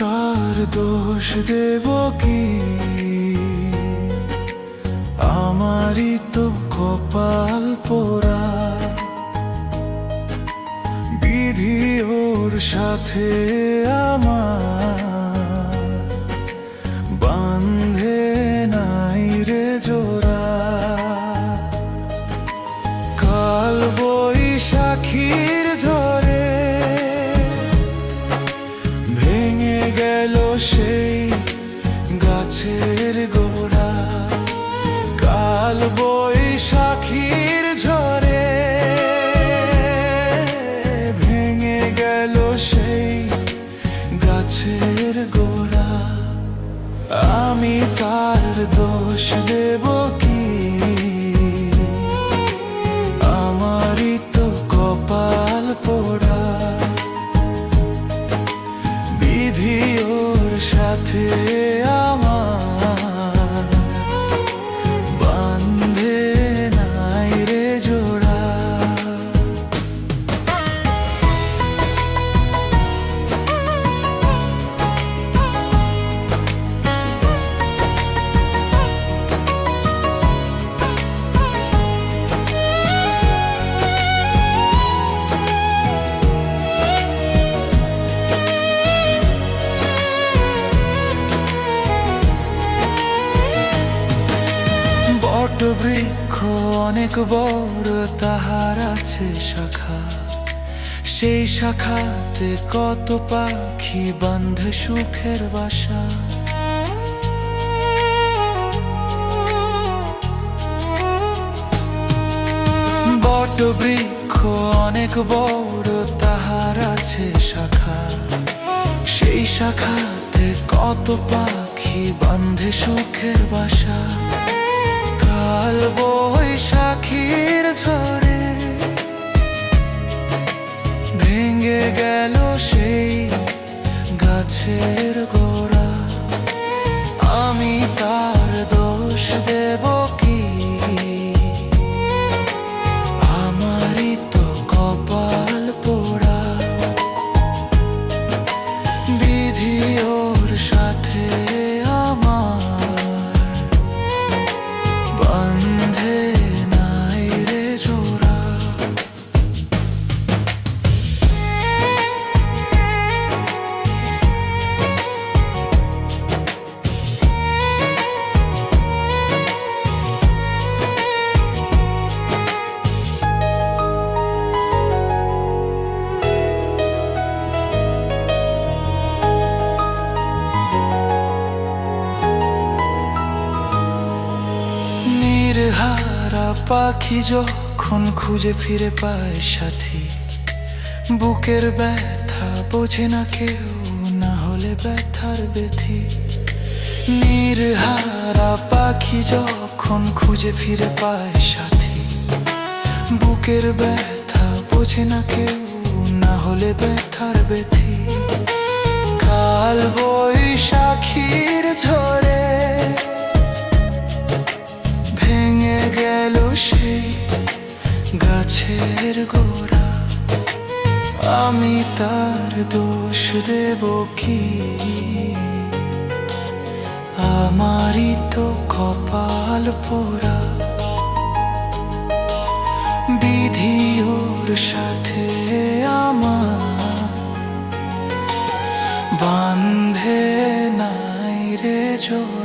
তার দোষ দেব কি? আমারই তো কপাল পোড়া, বিধি ওর সাথে আমার বান্ধে নাই রে জোড়া। কাল বৈশাখীর ঝড়ে ভেঙে গেল সেই গাছের গোড়া। কাল বৈশাখীর ঝড়ে ভেঙে গেল সেই গাছের গোড়া। আমি তার দোষ দেব কি? আমারই তো কপাল পোড়া, বিধি ওর সাথে আমার বান্ধে নাই রে জোড়া। বৃক্ষ অনেক বড়, তাহার আছে শাখা। সেই শাখাতে কত পাখি বাঁধে সুখের বাসা। বট বৃক্ষ অনেক বড়, তাহার আছে শাখা। সেই শাখাতে কত পাখি বাঁধে সুখের বাসা। কাল বৈশাখীর ঝড়ে ভেঙে গেল সেই গাছের গোড়া। আমি তার দোষ দেব কি? আমারই তো কপাল পোড়া, বিধি ওর সাথে আমার বান্ধে নাই রে জোড়া। হারা পাখি যখন খুঁজে ফিরে পায় সাথী, বুকের ব্যথা বোঝে না কেউ, না হলে ব্যথার ব্যথি। নির্হারা পাখি যখন খুঁজে ফিরে পায় সাথী, বুকের ব্যথা বোঝে না কেউ, না হলে ব্যথার ব্যথি। কাল বৈশাখীর ঝড়ে ভেঙে গেল সেই গাছের গোড়া। আমি তার দোষ দেব কি? আমারই তো কপাল পোড়া, বিধি ওর সাথে আমার বান্ধে নাই রে জোড়া।